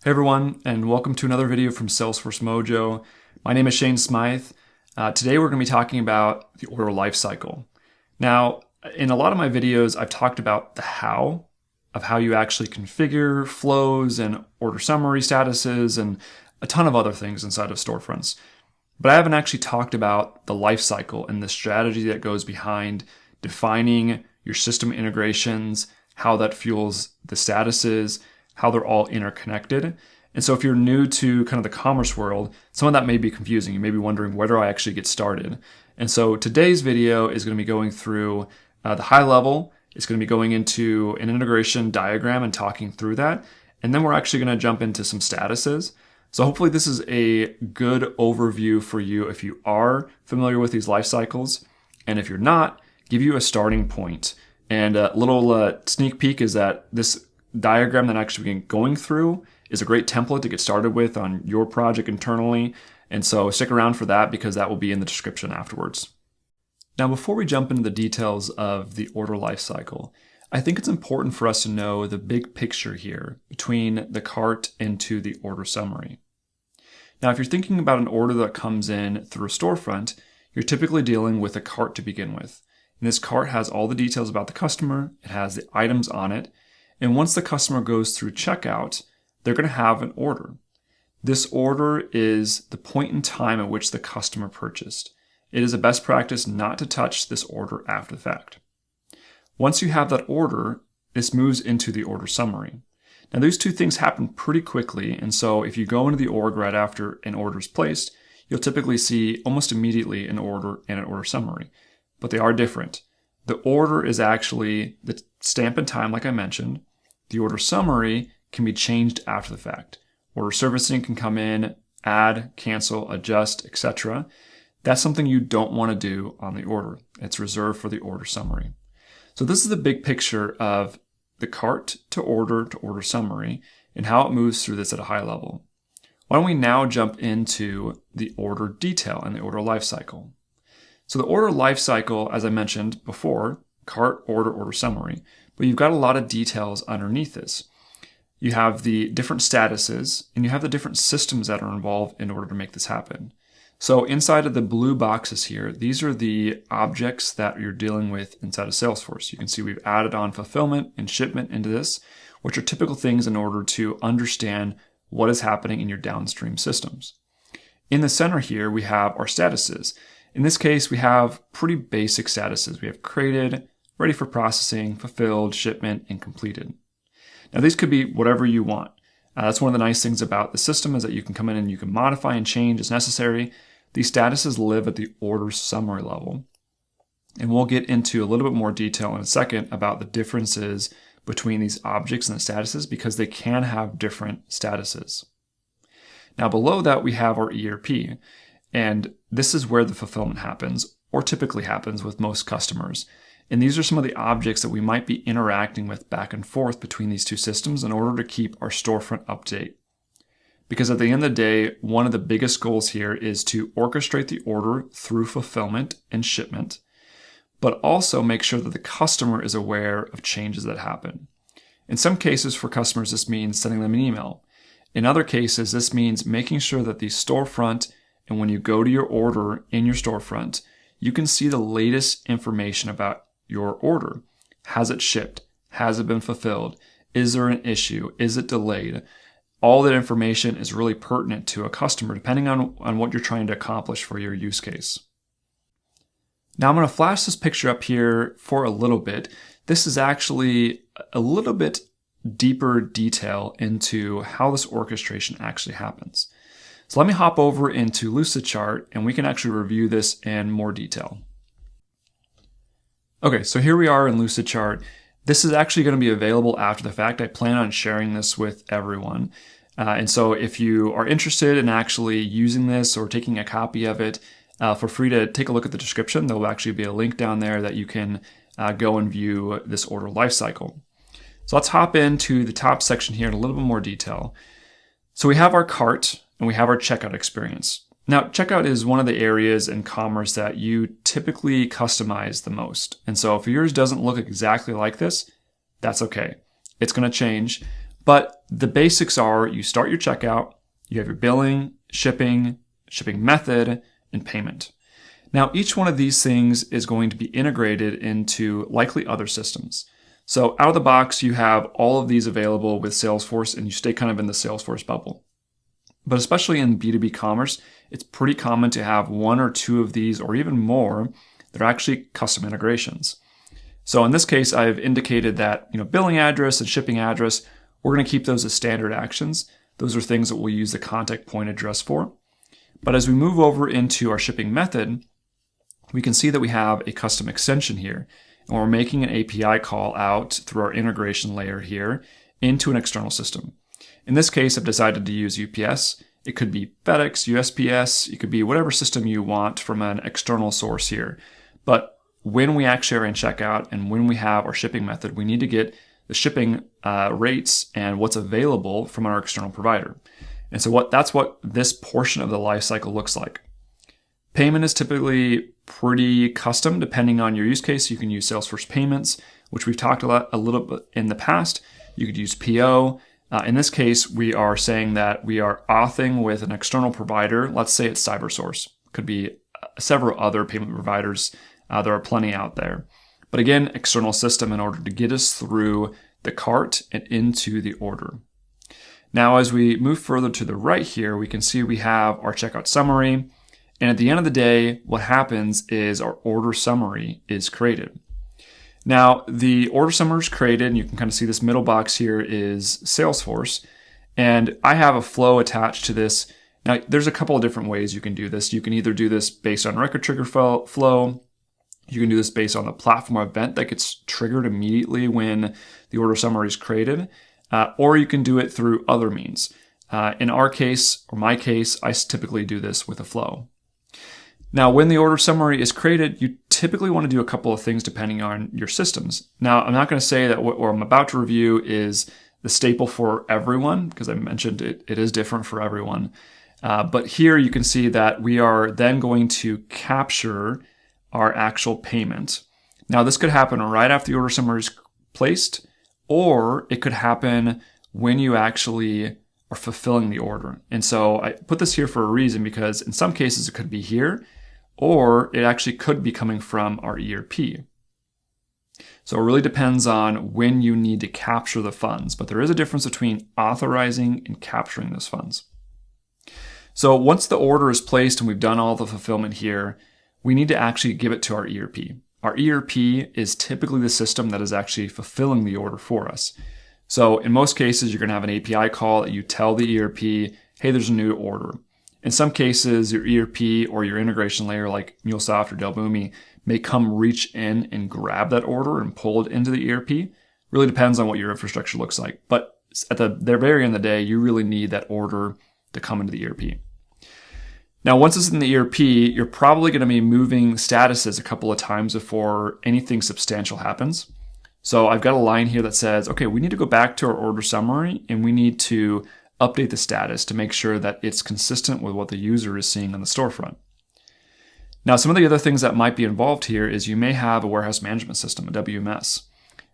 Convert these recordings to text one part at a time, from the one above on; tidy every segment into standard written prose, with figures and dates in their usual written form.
Hey everyone, and welcome to another video from Salesforce Mojo. My name is Shane Smythe. Today we're going to be talking about the order lifecycle. Now, in a lot of my videos, I've talked about the how of how you actually configure flows and order summary statuses and a ton of other things inside of storefronts. But I haven't actually talked about the lifecycle and the strategy that goes behind defining your system integrations, how that fuels the statuses, how they're all interconnected. And so if you're new to kind of the commerce world, some of that may be confusing. You may be wondering, where do I actually get started? And so today's video is going to be going through the high level. It's going to be going into an integration diagram and talking through that. And then we're actually going to jump into some statuses. So hopefully this is a good overview for you if you are familiar with these life cycles. And if you're not, give you a starting point. And a little sneak peek is that this diagram that I'm actually going through is a great template to get started with on your project internally. And so stick around for that because that will be in the description afterwards. Now, before we jump into the details of the order lifecycle, I think it's important for us to know the big picture here between the cart into the order summary. Now, if you're thinking about an order that comes in through a storefront, you're typically dealing with a cart to begin with. And this cart has all the details about the customer, it has the items on it, and once the customer goes through checkout, they're going to have an order. This order is the point in time at which the customer purchased. It is a best practice not to touch this order after the fact. Once you have that order, this moves into the order summary. Now, these two things happen pretty quickly, and so if you go into the org right after an order is placed, you'll typically see almost immediately an order and an order summary, but they are different. The order is actually the stamp in time, like I mentioned. The order summary can be changed after the fact. Order servicing can come in, add, cancel, adjust, etc. That's something you don't want to do on the order. It's reserved for the order summary. So this is the big picture of the cart to order summary and how it moves through this at a high level. Why don't we now jump into the order detail and the order lifecycle? So the order lifecycle, as I mentioned before, cart, order summary, but you've got a lot of details underneath this. You have the different statuses and you have the different systems that are involved in order to make this happen. So inside of the blue boxes here, these are the objects that you're dealing with inside of Salesforce. You can see we've added on fulfillment and shipment into this, which are typical things in order to understand what is happening in your downstream systems. In the center here, we have our statuses. In this case, we have pretty basic statuses. We have created, ready for processing, fulfilled, shipment, and completed. Now, these could be whatever you want. That's one of the nice things about the system is that you can come in and you can modify and change as necessary. These statuses live at the order summary level. And we'll get into a little bit more detail in a second about the differences between these objects and the statuses because they can have different statuses. Now, below that, we have our ERP. And this is where the fulfillment happens, or typically happens with most customers. And these are some of the objects that we might be interacting with back and forth between these two systems in order to keep our storefront update. Because at the end of the day, one of the biggest goals here is to orchestrate the order through fulfillment and shipment, but also make sure that the customer is aware of changes that happen. In some cases for customers, this means sending them an email. In other cases, this means making sure that the storefront, and when you go to your order in your storefront, you can see the latest information about your order. Has it shipped? Has it been fulfilled? Is there an issue? Is it delayed? All that information is really pertinent to a customer depending on what you're trying to accomplish for your use case. Now I'm going to flash this picture up here for a little bit. This is actually a little bit deeper detail into how this orchestration actually happens. So let me hop over into Lucid chart and we can actually review this in more detail. Okay, so here we are in Lucid chart. This is actually going to be available after the fact. I plan on sharing this with everyone. And so if you are interested in actually using this or taking a copy of it, feel free to take a look at the description. There will actually be a link down there that you can go and view this order lifecycle. So let's hop into the top section here in a little bit more detail. So we have our cart and we have our checkout experience. Now, checkout is one of the areas in commerce that you typically customize the most. And so if yours doesn't look exactly like this, that's okay. It's going to change. But the basics are you start your checkout, you have your billing, shipping method, and payment. Now, each one of these things is going to be integrated into likely other systems. So out of the box, you have all of these available with Salesforce, and you stay kind of in the Salesforce bubble. But especially in B2B commerce, it's pretty common to have one or two of these or even more that are actually custom integrations. So in this case, I've indicated that billing address and shipping address, we're going to keep those as standard actions. Those are things that we'll use the contact point address for. But as we move over into our shipping method, we can see that we have a custom extension here. And we're making an API call out through our integration layer here into an external system. In this case, I've decided to use UPS. It could be FedEx, USPS, it could be whatever system you want from an external source here. But when we actually are in checkout and when we have our shipping method, we need to get the shipping rates and what's available from our external provider. And so that's what this portion of the lifecycle looks like. Payment is typically pretty custom depending on your use case. You can use Salesforce Payments, which we've talked a little bit in the past. You could use PO. In this case, we are saying that we are authing with an external provider. Let's say it's CyberSource. Could be several other payment providers. There are plenty out there. But again, external system in order to get us through the cart and into the order. Now, as we move further to the right here, we can see we have our checkout summary. And at the end of the day, what happens is our order summary is created. Now, the order summary is created, and you can kind of see this middle box here is Salesforce. And I have a flow attached to this. Now, there's a couple of different ways you can do this. You can either do this based on record trigger flow. You can do this based on the platform event that gets triggered immediately when the order summary is created. Or you can do it through other means. In our case, or my case, I typically do this with a flow. Now, when the order summary is created, you typically want to do a couple of things depending on your systems. Now, I'm not going to say that what I'm about to review is the staple for everyone, because I mentioned it is different for everyone. But here you can see that we are then going to capture our actual payment. Now, this could happen right after the order summary is placed, or it could happen when you actually are fulfilling the order. And so I put this here for a reason, because in some cases it could be here, or it actually could be coming from our ERP. So it really depends on when you need to capture the funds, but there is a difference between authorizing and capturing those funds. So once the order is placed and we've done all the fulfillment here, we need to actually give it to our ERP. Our ERP is typically the system that is actually fulfilling the order for us. So in most cases, you're going to have an API call that you tell the ERP, hey, there's a new order. In some cases, your ERP or your integration layer like MuleSoft or Delboomi may come reach in and grab that order and pull it into the ERP. Really depends on what your infrastructure looks like. But at the very end of the day, you really need that order to come into the ERP. Now, once it's in the ERP, you're probably going to be moving statuses a couple of times before anything substantial happens. So I've got a line here that says, okay, we need to go back to our order summary and we need to update the status to make sure that it's consistent with what the user is seeing on the storefront. Now, some of the other things that might be involved here is you may have a warehouse management system, a WMS,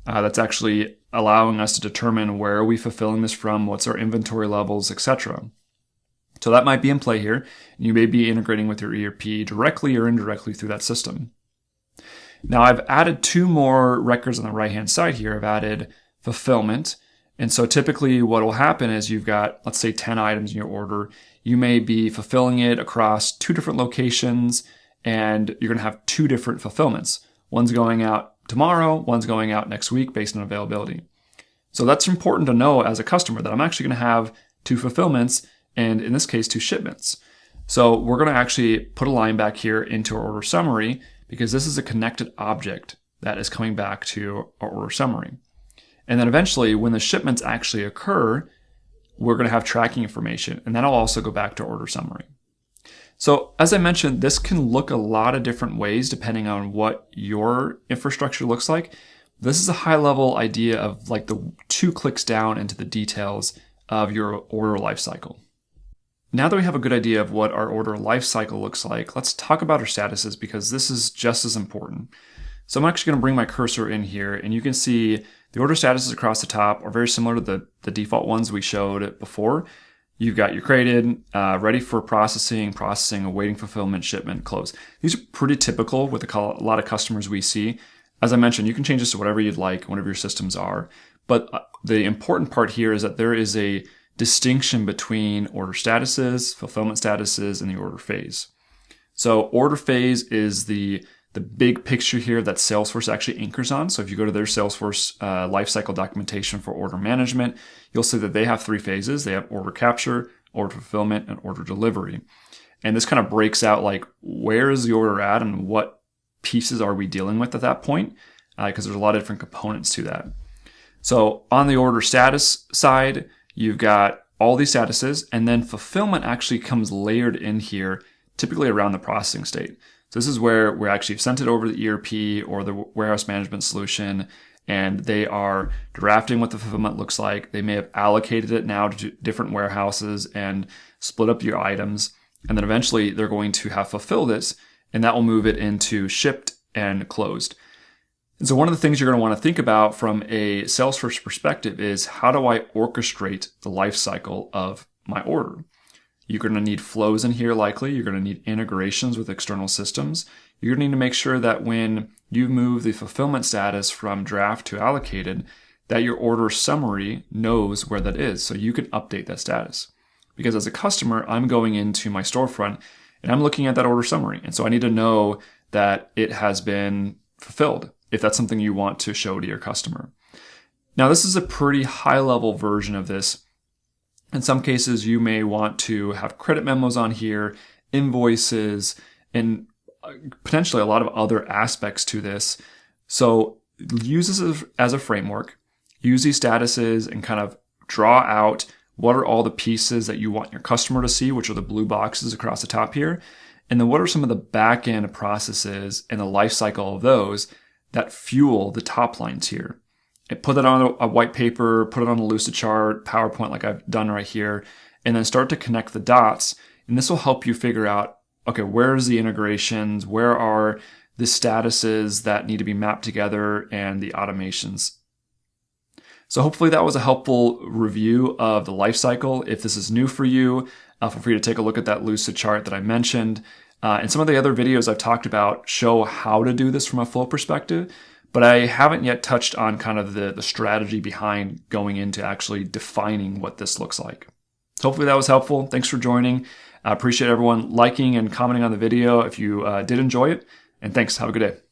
that's actually allowing us to determine where are we fulfilling this from, what's our inventory levels, etc. So that might be in play here. You may be integrating with your ERP directly or indirectly through that system. Now, I've added two more records on the right-hand side here. I've added fulfillment. And so typically what will happen is you've got, let's say, 10 items in your order. You may be fulfilling it across two different locations, and you're going to have two different fulfillments. One's going out tomorrow, one's going out next week based on availability. So that's important to know as a customer that I'm actually going to have two fulfillments, and in this case, two shipments. So we're going to actually put a line back here into our order summary, because this is a connected object that is coming back to our order summary. And then eventually, when the shipments actually occur, we're going to have tracking information, and that'll also go back to order summary. So as I mentioned, this can look a lot of different ways depending on what your infrastructure looks like. This is a high-level idea of like the 2 clicks down into the details of your order lifecycle. Now that we have a good idea of what our order lifecycle looks like, let's talk about our statuses, because this is just as important. So I'm actually going to bring my cursor in here, and you can see the order statuses across the top are very similar to the default ones we showed before. You've got your created, ready for processing, awaiting fulfillment, shipment, close. These are pretty typical with a lot of customers we see. As I mentioned, you can change this to whatever you'd like, whatever your systems are. But the important part here is that there is a distinction between order statuses, fulfillment statuses, and the order phase. So order phase is the big picture here that Salesforce actually anchors on. So if you go to their Salesforce lifecycle documentation for order management, you'll see that they have 3 phases. They have order capture, order fulfillment, and order delivery. And this kind of breaks out like, where is the order at and what pieces are we dealing with at that point? Because there's a lot of different components to that. So on the order status side, you've got all these statuses, and then fulfillment actually comes layered in here, typically around the processing state. So this is where we're actually sent it over the ERP or the warehouse management solution, and they are drafting what the fulfillment looks like. They may have allocated it now to different warehouses and split up your items. And then eventually they're going to have fulfilled this, and that will move it into shipped and closed. And so one of the things you're going to want to think about from a Salesforce perspective is, how do I orchestrate the life cycle of my order? You're going to need flows in here likely. You're going to need integrations with external systems. You're going to need to make sure that when you move the fulfillment status from draft to allocated, that your order summary knows where that is, so you can update that status. Because as a customer, I'm going into my storefront and I'm looking at that order summary. And so I need to know that it has been fulfilled, if that's something you want to show to your customer. Now, this is a pretty high-level version of this. In some cases, you may want to have credit memos on here, invoices, and potentially a lot of other aspects to this. So use this as a framework. Use these statuses and kind of draw out what are all the pieces that you want your customer to see, which are the blue boxes across the top here. And then what are some of the back-end processes and the life cycle of those that fuel the top lines here. And put that on a white paper, put it on a Lucid chart, PowerPoint like I've done right here, and then start to connect the dots. And this will help you figure out, okay, where's the integrations? Where are the statuses that need to be mapped together and the automations? So hopefully that was a helpful review of the life cycle. If this is new for you, feel free to take a look at that Lucid chart that I mentioned. And some of the other videos I've talked about show how to do this from a flow perspective, but I haven't yet touched on kind of the strategy behind going into actually defining what this looks like. So hopefully that was helpful. Thanks for joining. I appreciate everyone liking and commenting on the video if you did enjoy it. And thanks. Have a good day.